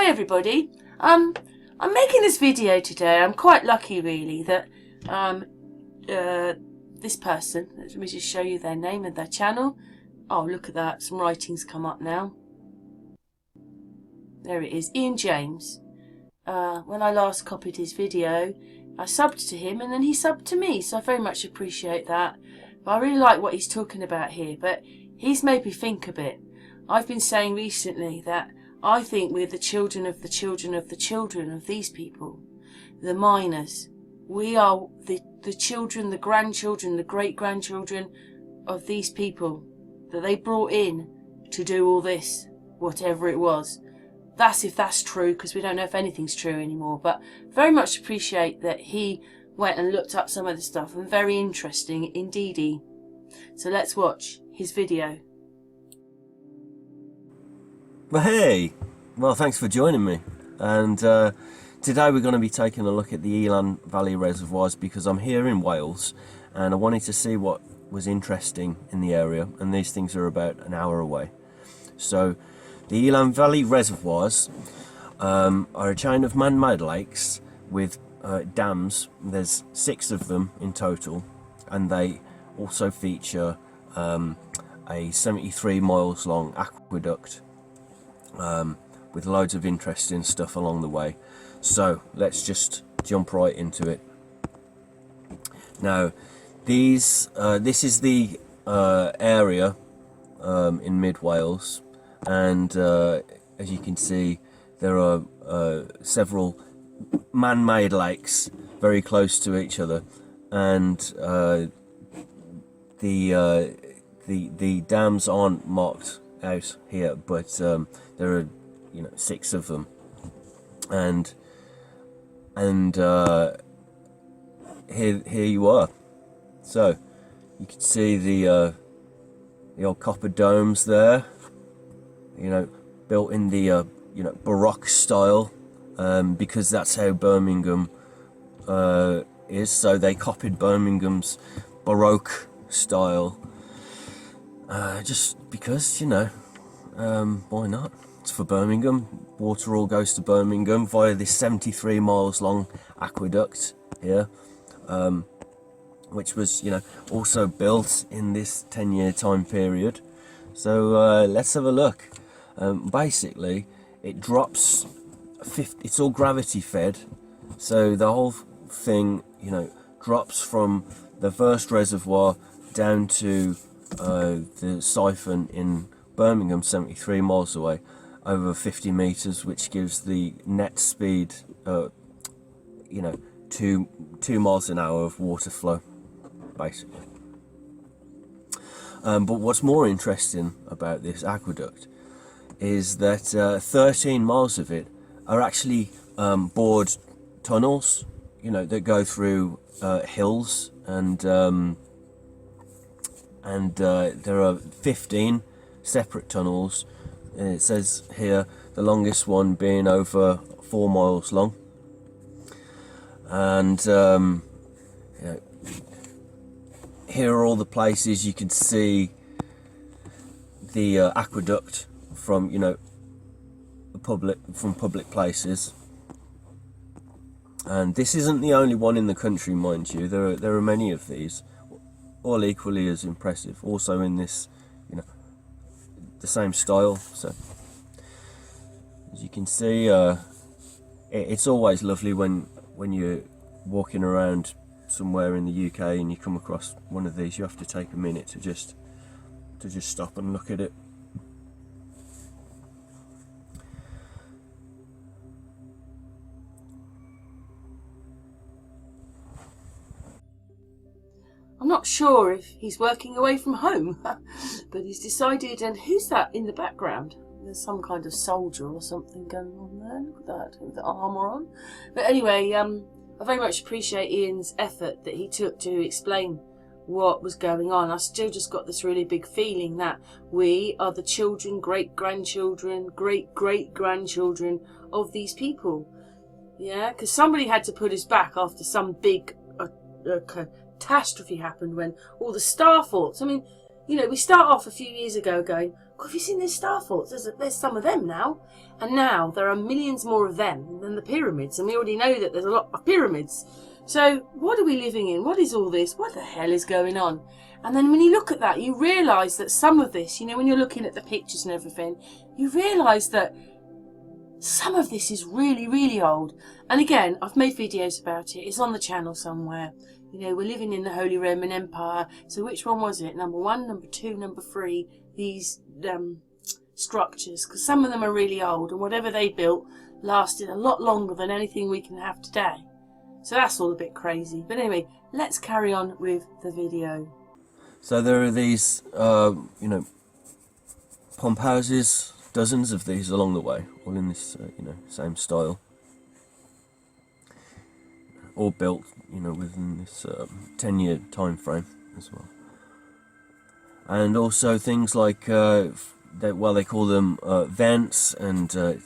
Hi everybody. I'm making this video today. I'm quite lucky really that this person, let me just show you their name and their channel. Oh, look at that, some writing's come up now. There it is, Ian James. When I last copied his video, I subbed to him and then he subbed to me, so I very much appreciate that. But I really like what he's talking about here, but he's made me think a bit. I've been saying recently that I think we're the children of the children of the children of these people, the miners. We are the children, the grandchildren, the great-grandchildren of these people that they brought in to do all this, whatever it was. That's if that's true, because we don't know if anything's true anymore. But very much appreciate that he went and looked up some of the stuff, and very interesting indeedy. So let's watch his video. Well, hey, well, thanks for joining me. And today we're going to be taking a look at the Elan Valley Reservoirs because I'm here in Wales and I wanted to see what was interesting in the area, and these things are about an hour away. So the Elan Valley Reservoirs are a chain of man-made lakes with dams. There's 6 of them in total, and they also feature a 73 miles long aqueduct with loads of interesting stuff along the way. So let's just jump right into it. Now this is the area in mid Wales, and as you can see there are several man-made lakes very close to each other, and the dams aren't marked out here, but there are 6 of them, and here you are. So you can see the old copper domes there, built in the Baroque style, because that's how Birmingham is. So they copied Birmingham's Baroque style, just because why not? It's for Birmingham. Water all goes to Birmingham via this 73 miles long aqueduct here, which was also built in this 10-year time period. So let's have a look. Basically it drops 50, it's all gravity fed, so the whole thing drops from the first reservoir down to the siphon in Birmingham, 73 miles away, over 50 meters, which gives the net speed 2 miles an hour of water flow, basically. But what's more interesting about this aqueduct is that 13 miles of it are actually bored tunnels, that go through hills, and there are 15 separate tunnels. It says here the longest one being over 4 miles long, and here are all the places you can see the aqueduct from public places. And this isn't the only one in the country, mind you. There are many of these, all equally as impressive, also in this the same style. So as you can see, it's always lovely when you're walking around somewhere in the UK and you come across one of these. You have to take a minute to just stop and look at it. I'm not sure if he's working away from home, but he's decided. And who's that in the background? There's some kind of soldier or something going on there. Look at that, with the armour on. But anyway, I very much appreciate Ian's effort that he took to explain what was going on. I still just got this really big feeling that we are the children, great-grandchildren, great-great-grandchildren of these people. Yeah, because somebody had to put us back after some big catastrophe happened when all the star faults. I mean, we start off a few years ago going, have you seen these star forts? There's some of them now. And now there are millions more of them than the pyramids. And we already know that there's a lot of pyramids. So what are we living in? What is all this? What the hell is going on? And then when you look at that, you realise that some of this, you know, when you're looking at the pictures and everything, you realise that some of this is really, really old. And again, I've made videos about it. It's on the channel somewhere. You know, we're living in the Holy Roman Empire. So which one was it? Number 1, number 2, number 3, these structures. Because some of them are really old. And whatever they built lasted a lot longer than anything we can have today. So that's all a bit crazy. But anyway, let's carry on with the video. So there are these, you know, pump houses, dozens of these along the way, all in this, you know, same style. All built, you know, within this 10-year time frame as well. And also things like, they call them vents and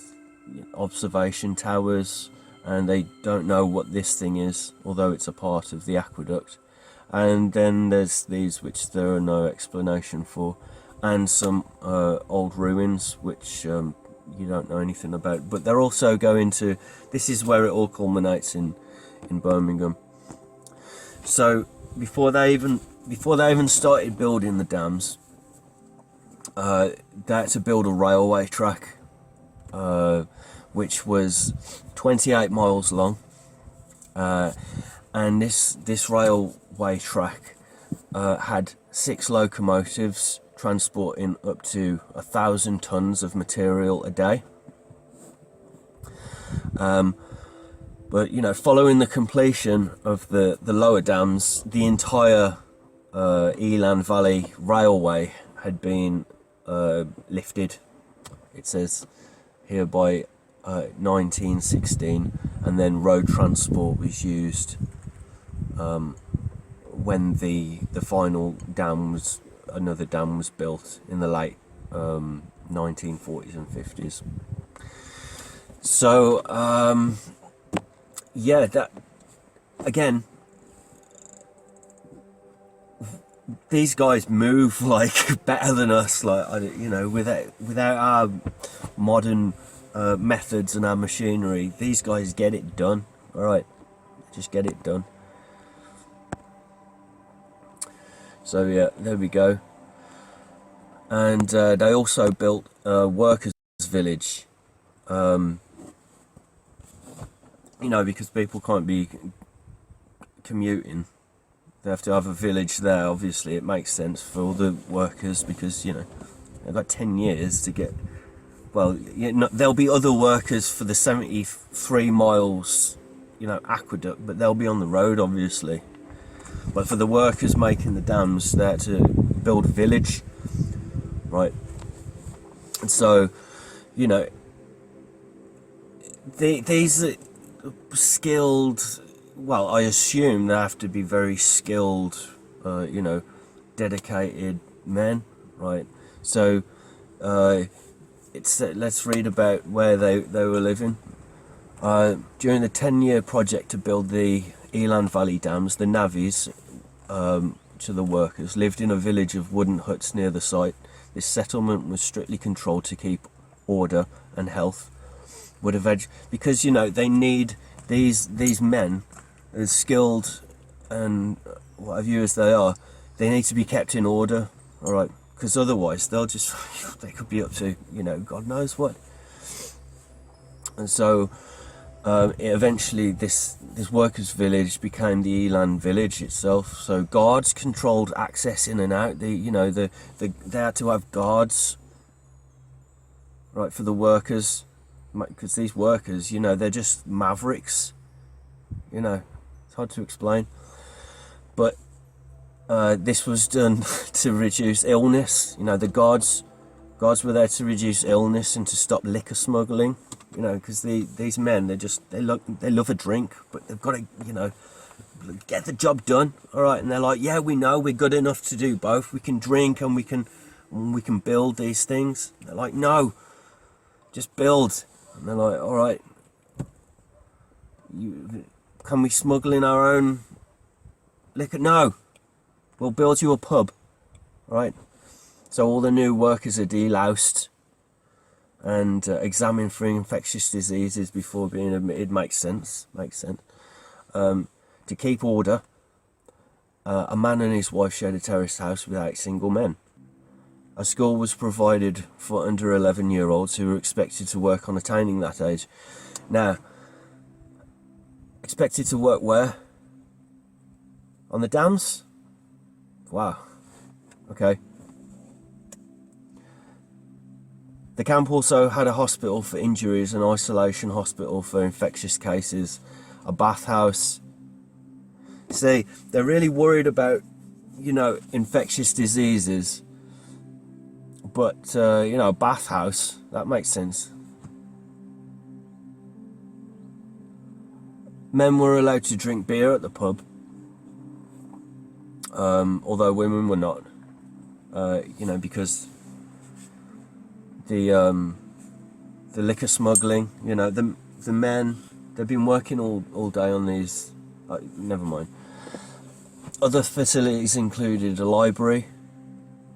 observation towers, and they don't know what this thing is, although it's a part of the aqueduct. And then there's these which there are no explanation for, and some old ruins which you don't know anything about. But they're also going to, this is where it all culminates in Birmingham. So before they even started building the dams, they had to build a railway track, which was 28 miles long, and this railway track had 6 locomotives transporting up to 1,000 tons of material a day. But you know, following the completion of the lower dams, the entire Elan Valley Railway had been lifted, it says here, by 1916, and then road transport was used when the final another dam was built in the late 1940s and 50s. So yeah, that again, these guys move like better than us, like, you know, without our modern methods and our machinery. These guys get it done. All right, just get it done. So yeah, there we go. And they also built a workers' village, you know, because people can't be commuting. They have to have a village there. Obviously, it makes sense for all the workers, because, you know, they've got 10 years to get. Well, you know, there'll be other workers for the 73 miles, you know, aqueduct, but they'll be on the road, obviously. But for the workers making the dams, they had to build a village, right? And so, you know, these are skilled. Well, I assume they have to be very skilled, you know, dedicated men, right? So, let's read about where they were living. During the 10-year project to build the Elan Valley dams, the navvies, to the workers, lived in a village of wooden huts near the site. This settlement was strictly controlled to keep order and health. Because, you know, they need these men, as skilled and what have you as they are, they need to be kept in order, all right? Because otherwise they could be up to, you know, God knows what. And so eventually this workers' village became the Elan village itself. So guards controlled access in and out. They had to have guards, right, for the workers, because these workers, you know, they're just mavericks. You know, it's hard to explain, but this was done to reduce illness. You know, the guards were there to reduce illness and to stop liquor smuggling. You know, because these men, they love a drink, but they've got to, you know, get the job done. All right, and they're like, yeah, we know we're good enough to do both. We can drink and we can build these things. And they're like, no, just build. And they're like, all right, can we smuggle in our own liquor? No, we'll build you a pub. All right. So all the new workers are deloused and examined for infectious diseases before being admitted. Makes sense. To keep order, a man and his wife shared a terraced house with 8 single men. A school was provided for under 11-year-olds who were expected to work on attaining that age. Now, expected to work where? On the dams? Wow. Okay. The camp also had a hospital for injuries, an isolation hospital for infectious cases, a bathhouse. See, they're really worried about, you know, infectious diseases. But, you know, a bathhouse, that makes sense. Men were allowed to drink beer at the pub, although women were not. You know, because the liquor smuggling, you know, the men, they've been working all day on these, never mind. Other facilities included a library,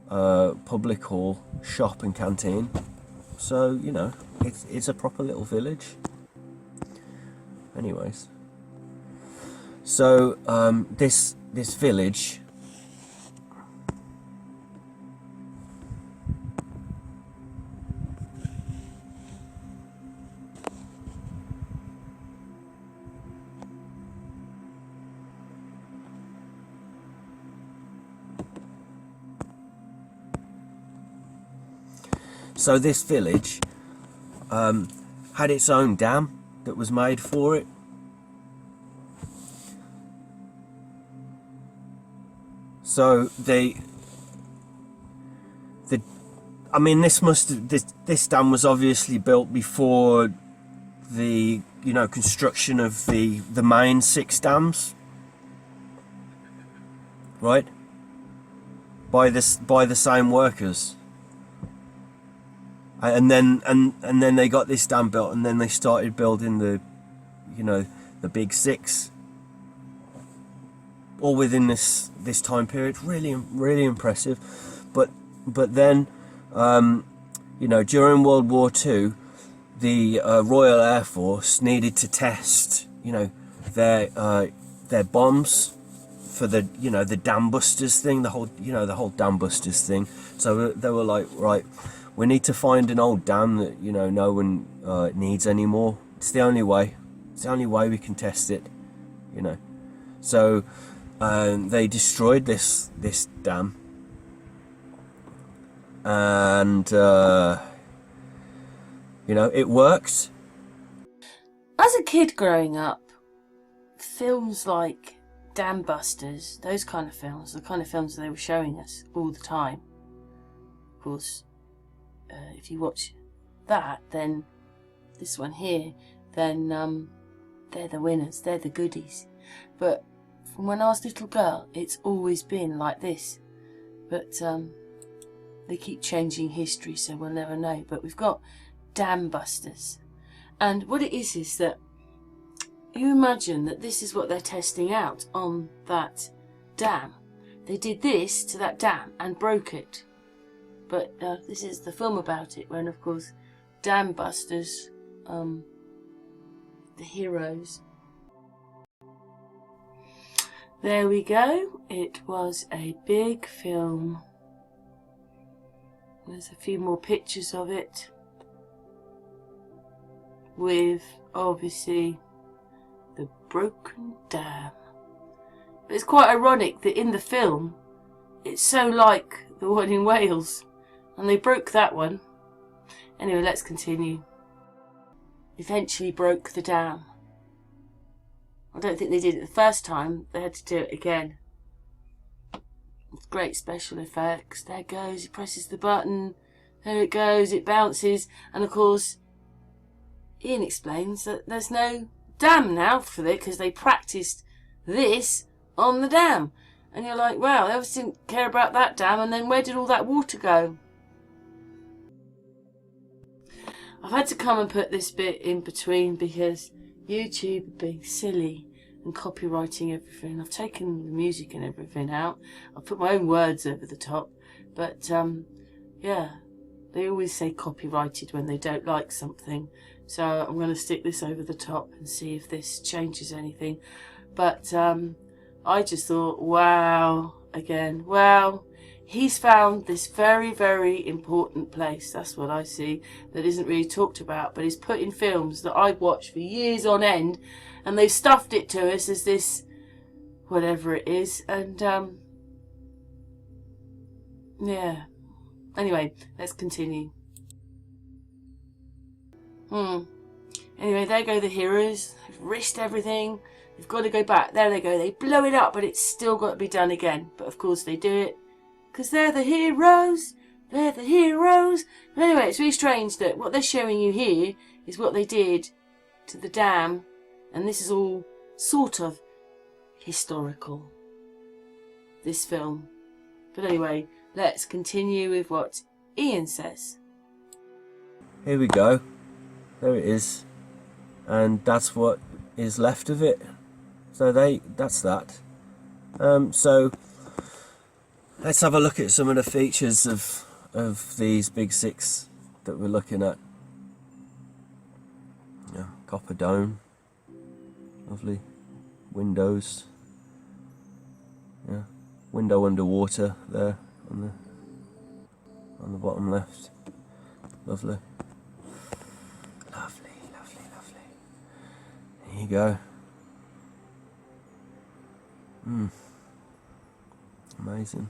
public hall, shop and canteen. So, you know, it's a proper little village. Anyways. So, this village, had its own dam that was made for it. So I mean, this dam was obviously built before the, you know, construction of the main 6 dams, right? By the same workers. And then they got this dam built, and then they started building the, you know, the big 6, all within this time period. Really impressive. But then, you know, during World War II, the Royal Air Force needed to test, you know, their bombs for the, you know, the dam busters thing, the whole dam busters thing. So they were like, right, we need to find an old dam that, you know, no one needs anymore. It's the only way. It's the only way we can test it, you know. So they destroyed this dam, and you know, it worked. As a kid growing up, films like Dam Busters, those kind of films, the kind of films they were showing us all the time. Of course, if you watch that, then this one here, then they're the winners, they're the goodies. But from when I was a little girl, it's always been like this. But they keep changing history, so we'll never know. But we've got Dam Busters, and what it is that you imagine that this is what they're testing out on that dam. They did this to that dam and broke it. But this is the film about it, when of course Dam Busters, the heroes. There we go. It was a big film. There's a few more pictures of it, with obviously the broken dam. But it's quite ironic that in the film it's so like the one in Wales, and they broke that one. Anyway, let's continue. Eventually broke the dam. I don't think they did it the first time, they had to do it again. With great special effects. There it goes, he presses the button, there it goes, it bounces, and of course Ian explains that there's no dam now for it because they practiced this on the dam. And you're like, wow, they obviously didn't care about that dam, and then where did all that water go? I've had to come and put this bit in between because YouTube are being silly and copywriting everything. I've taken the music and everything out. I've put my own words over the top. But Yeah, they always say copyrighted when they don't like something. So I'm going to stick this over the top and see if this changes anything. But I just thought, wow, again, well, he's found this very, very important place. That's what I see, that isn't really talked about, but he's put in films that I've watched for years on end, and they've stuffed it to us as this, whatever it is, and yeah. Anyway, let's continue. Anyway, there go the heroes. They've risked everything. They've got to go back. There they go. They blow it up, but it's still got to be done again. But of course they do it because they're the heroes. They're the heroes. But anyway, it's really strange that what they're showing you here is what they did to the dam. And this is all sort of historical, this film. But anyway, let's continue with what Ian says. Here we go. There it is. And that's what is left of it. So that's that. So let's have a look at some of the features of these big six that we're looking at. Yeah, copper dome. Lovely. Windows. Yeah. Window underwater there on the bottom left. Lovely. Lovely, lovely, lovely. There you go. Amazing.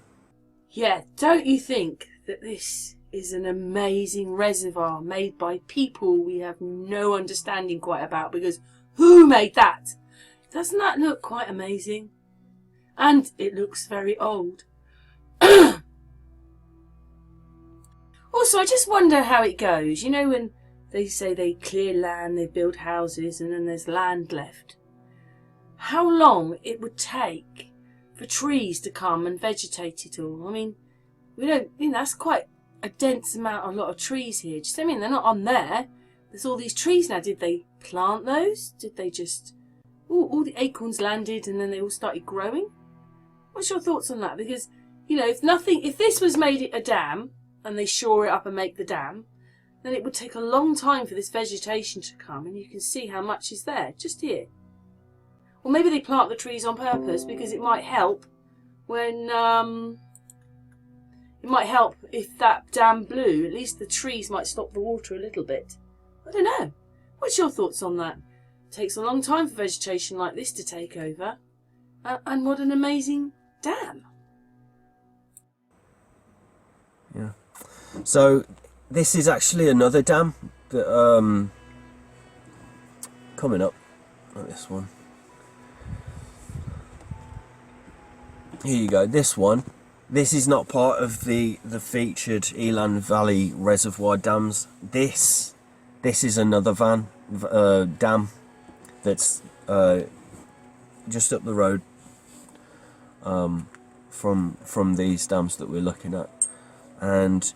Yeah, don't you think that this is an amazing reservoir made by people we have no understanding quite about, because who made that? Doesn't that look quite amazing? And it looks very old. Also, I just wonder how it goes. You know, when they say they clear land, they build houses, and then there's land left. How long it would take for trees to come and vegetate it all. I mean, we don't, that's quite a dense amount, a lot of trees here. Just, I mean, they're not on there. There's all these trees now. Did they plant those? Did they just, all the acorns landed and then they all started growing? What's your thoughts on that? Because, if this was made a dam and they shore it up and make the dam, then it would take a long time for this vegetation to come, and you can see how much is there, just here. Or maybe they plant the trees on purpose because it might help when, it might help if that dam blew. At least the trees might stop the water a little bit. I don't know. What's your thoughts on that? It takes a long time for vegetation like this to take over. And what an amazing dam. Yeah. So this is actually another dam that coming up like this one. Here you go. This one. This is not part of the featured Elan Valley Reservoir dams. This is another dam that's just up the road from these dams that we're looking at, and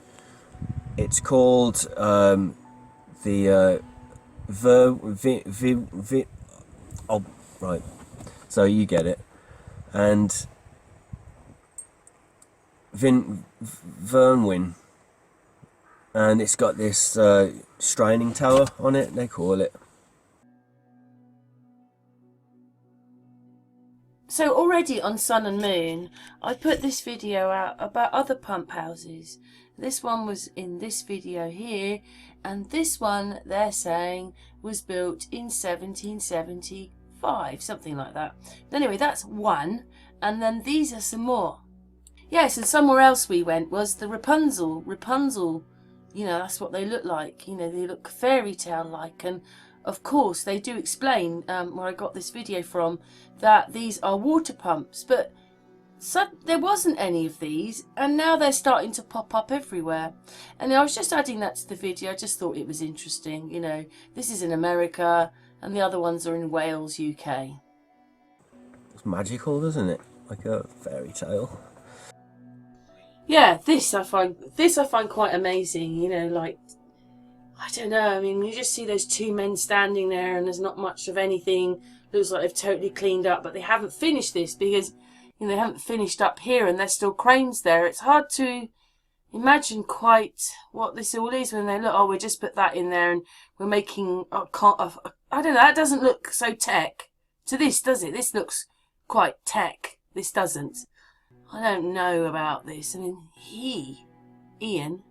it's called the oh right, so you get it, and Vernwin, and it's got this straining tower on it, they call it. So already on Sun and Moon, I put this video out about other pump houses. This one was in this video here, and this one they're saying was built in 1775, something like that. But anyway, that's one, and then these are some more. Yes, and somewhere else we went was the Rapunzel. Rapunzel, that's what they look like. They look fairy tale like, and of course they do explain where I got this video from, that these are water pumps, but there wasn't any of these, and now they're starting to pop up everywhere. And I was just adding that to the video. I just thought it was interesting. This is in America and the other ones are in Wales, UK. It's magical, doesn't it? Like a fairy tale. Yeah, this I find quite amazing. Like, I don't know. I mean, you just see those two men standing there, and there's not much of anything. Looks like they've totally cleaned up, but they haven't finished this because they haven't finished up here, and there's still cranes there. It's hard to, imagine quite what this all is when they look, oh, we'll just put that in there and we're making, I don't know, that doesn't look so tech to this, does it? This looks quite tech. This doesn't. I don't know about this. I mean, Ian,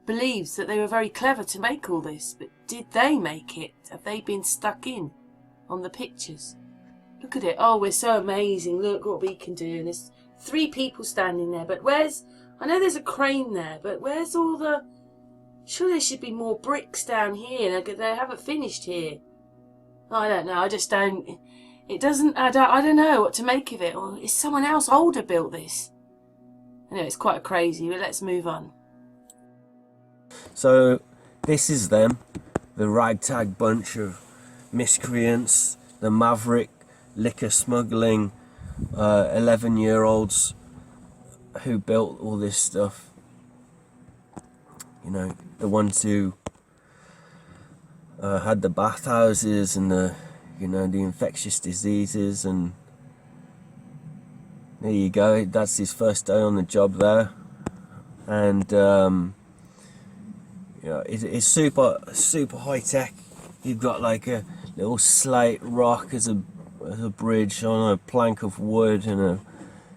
believes that they were very clever to make all this, but did they make it? Have they been stuck in on the pictures? Look at it. Oh, we're so amazing. Look what we can do. And there's 3 people standing there, but where's, I know there's a crane there, but where's all the, surely there should be more bricks down here. They haven't finished here. I don't know. I just don't, it doesn't add up. I don't know what to make of it. Or is someone else older built this? Anyway, it's quite crazy, but let's move on. So this is them, the ragtag bunch of miscreants, the maverick liquor smuggling 11-year-olds who built all this stuff. You know, the ones who had the bathhouses and the, you know, the infectious diseases. And there you go, that's his first day on the job there. And you know, it's super high tech. You've got like a little slate rock as a bridge on a plank of wood, and a,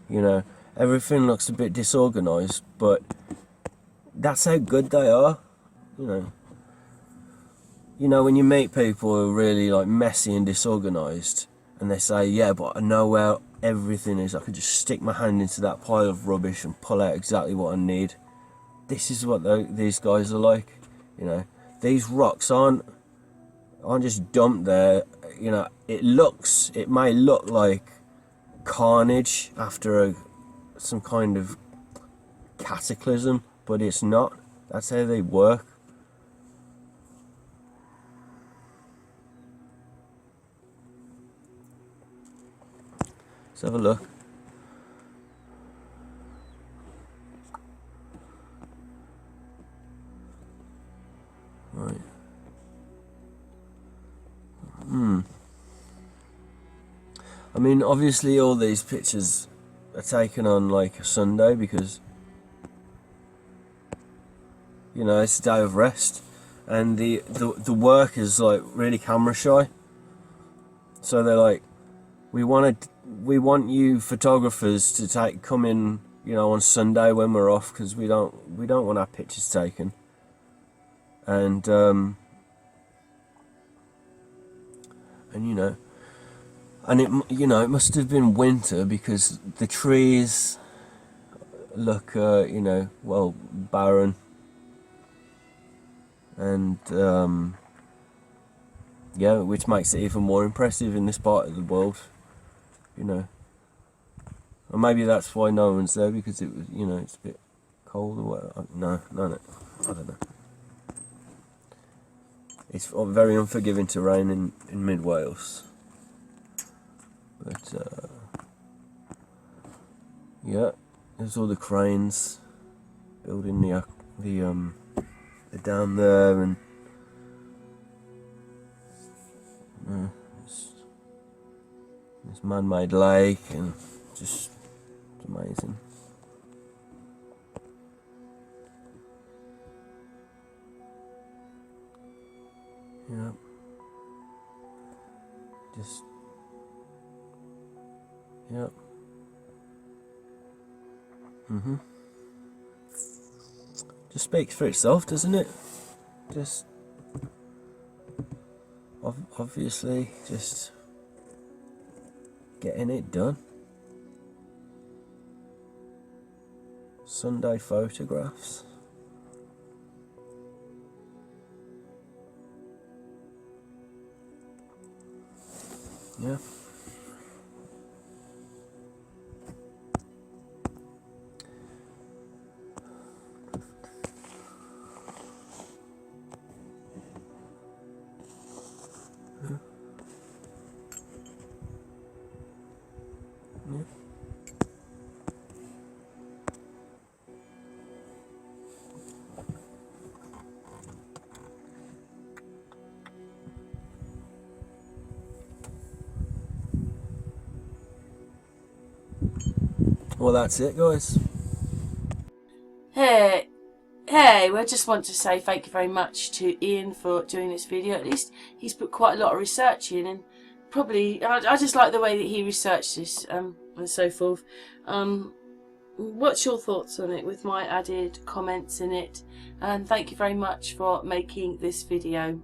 you know, everything looks a bit disorganized, but that's how good they are. You know, when you meet people who are really like messy and disorganized, and they say, yeah, but I know where everything is, I can just stick my hand into that pile of rubbish and pull out exactly what I need. This is what these guys are like. You know, these rocks aren't just dumped there. You know, it may look like carnage after some kind of cataclysm, but it's not. That's how they work. Let's have a look. Right. I mean, obviously all these pictures are taken on like a Sunday because, you know, it's a day of rest, and the work is like really camera shy. So they're like, we want you photographers to come in, you know, on Sunday when we're off, because we don't want our pictures taken. And you know, and it must have been winter because the trees look, you know, well, barren, and yeah, which makes it even more impressive in this part of the world, you know. Or maybe that's why no one's there, because it was, you know, it's a bit cold or whatever. No, I don't know. It's very unforgiving terrain in mid Wales, but yeah, there's all the cranes building the dam there, and this man-made lake, and just it's amazing. Yeah. Just. Yeah. Just speaks for itself, doesn't it? Just. Obviously, just getting it done. Sunday photographs. Yeah. Well, that's it, guys. Hey, hey, we just want to say thank you very much to Ian for doing this video. At least he's put quite a lot of research in, and probably I just like the way that he researched this and so forth. What's your thoughts on it with my added comments in it? And thank you very much for making this video.